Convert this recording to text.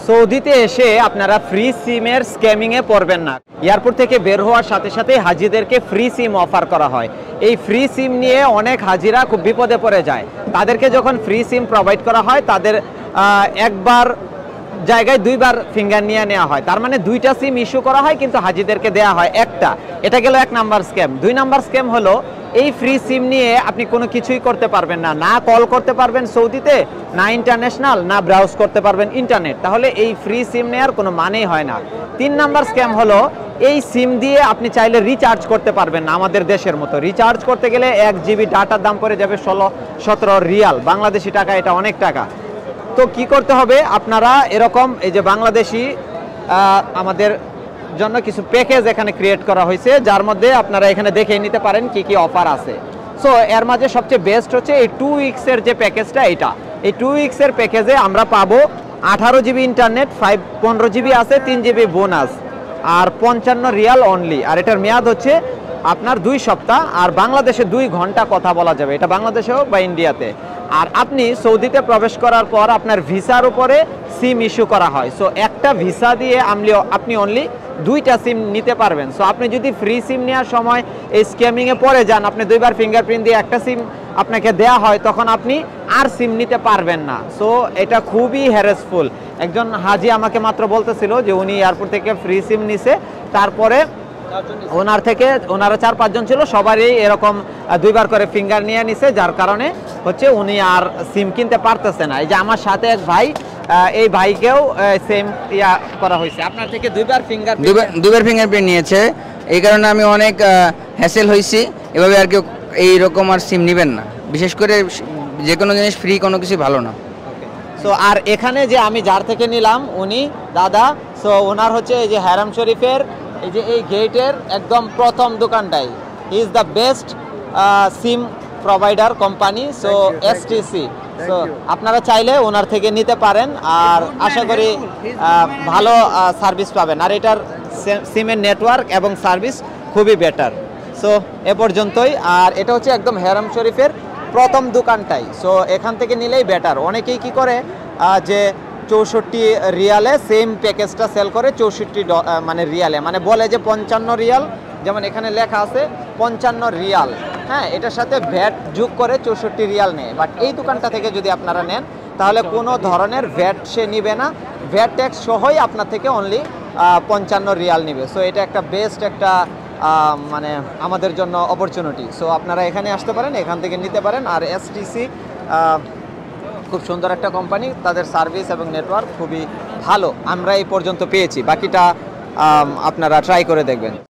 সৌদিতে এসে আপনারা ফ্রি সিমের স্ক্যামিংয়ে পড়বেন না। এয়ারপোর্ট থেকে বের হওয়ার সাথে সাথে হাজিদেরকে ফ্রি সিম অফার করা হয়। এই ফ্রি সিম নিয়ে অনেক হাজিরা খুব বিপদে পড়ে যায়। তাদেরকে যখন ফ্রি সিম প্রোভাইড করা হয় তাদের একবার জায়গায় দুইবার ফিঙ্গার নিয়ে নেওয়া হয়, তার মানে দুইটা সিম ইস্যু করা হয় কিন্তু হাজিদেরকে দেওয়া হয় একটা। এটা গেল 1 নাম্বার স্ক্যাম। 2 নাম্বার স্ক্যাম হলো এই ফ্রি সিম নিয়ে আপনি কোনো কিছুই করতে পারবেন না, না কল করতে পারবেন সৌদিতে, না ইন্টারন্যাশনাল, না ব্রাউজ করতে পারবেন ইন্টারনেট। তাহলে এই ফ্রি সিম নেওয়ার কোনো মানেই হয় না। 3 নাম্বার স্ক্যাম হলো এই সিম দিয়ে আপনি চাইলে রিচার্জ করতে পারবেন না। আমাদের দেশের মতো রিচার্জ করতে গেলে 1 জিবি ডাটার দাম পড়ে যাবে 16-17 রিয়াল, বাংলাদেশি টাকা এটা অনেক টাকা। তো কি করতে হবে, আপনারা এরকম এই যে বাংলাদেশি আমাদের জন্য কিছু প্যাকেজ এখানে ক্রিয়েট করা হয়েছে, যার মধ্যে আপনারা এখানে দেখে নিতে পারেন কি কি অফার আছে। সো এর মাঝে সবচেয়ে বেস্ট হচ্ছে এই 2 উইকসের যে প্যাকেজটা, এটা এই 2 উইকসের প্যাকেজে আমরা পাবো 18 জিবি ইন্টারনেট, 15 জিবি আছে, 3 জিবি বোনাস, আর 55 রিয়াল অনলি। আর এটার মেয়াদ হচ্ছে আপনার 2 সপ্তাহ, আর বাংলাদেশে 2 ঘন্টা কথা বলা যাবে, এটা বাংলাদেশে হোক বা ইন্ডিয়াতে। আর আপনি সৌদিতে প্রবেশ করার পর আপনার ভিসার উপরে সিম ইস্যু করা হয়। সো একটা ভিসা দিয়ে আপনি অনলি 2টা সিম নিতে পারবেন। সো আপনি যদি ফ্রি সিম নেওয়ার সময় এই স্ক্যামিংয়ে পড়ে যান, আপনি 2বার ফিঙ্গারপ্রিন্ট দিয়ে একটা সিম আপনাকে দেয়া হয়, তখন আপনি আর সিম নিতে পারবেন না। সো এটা খুবই হ্যারাসফুল। একজন হাজি আমাকে মাত্র বলতেছিল যে উনি এয়ারপোর্ট থেকে ফ্রি সিম নিছে, তারপরে ওনারা 4-5 জন ছিল, সবারই এরকম 2বার করে ফিঙ্গার নিয়ে নিছে, যার কারণে হচ্ছে উনি আর সিম কিনতে পারতেছে না। এই যে আমার সাথে এক ভাই, এই ভাইকেও সেম করা হয়েছে, আপনার থেকে 2বার ফিঙ্গারপ্রিন্ট নিয়েছে। এই কারণে আমি অনেক হ্যাসেল হয়েছি। এভাবে আর কেউ এইরকম আর সিম নেবেন না, বিশেষ করে যে কোনো জিনিস ফ্রি কোনো কিছু ভালো না। সো আর এখানে যে আমি যার থেকে নিলাম উনি দাদা, সো ওনার হচ্ছে এই যে হারাম শরীফের এই যে এই গেটের একদম প্রথম দোকানটাই, he is the best SIM provider company, so STC. So আপনারা চাইলে ওনার থেকে নিতে পারেন, আর আশা করি ভালো সার্ভিস পাবেন। আর এটার সিমের নেটওয়ার্ক এবং সার্ভিস খুবই বেটার। সো এ পর্যন্তই। আর এটা হচ্ছে একদম হারাম শরীফের প্রথম দোকানটাই, সো এখান থেকে নিলেই বেটার। অনেকেই কি করে যে 64 রিয়ালে সেম প্যাকেজটা সেল করে 64 মানে রিয়ালে, মানে বলে যে 55 রিয়াল, যেমন এখানে লেখা আছে 55 রিয়াল, হ্যাঁ, এটার সাথে ভ্যাট যোগ করে 64 রিয়াল নেয়। বাট এই দোকানটা থেকে যদি আপনারা নেন তাহলে কোনো ধরনের ভ্যাট সে নিবে না, ভ্যাট ট্যাক্স সহই আপনার থেকে অনলি 55 রিয়াল নিবে। সো এটা একটা বেস্ট একটা মানে আমাদের জন্য অপরচুনিটি। সো আপনারা এখানে আসতে পারেন, এখান থেকে নিতে পারেন। আর এসটিসি খুব সুন্দর একটা কোম্পানি, তাদের সার্ভিস এবং নেটওয়ার্ক খুবই ভালো, আমরা এই পর্যন্ত পেয়েছি। বাকিটা আপনারা ট্রাই করে দেখবেন।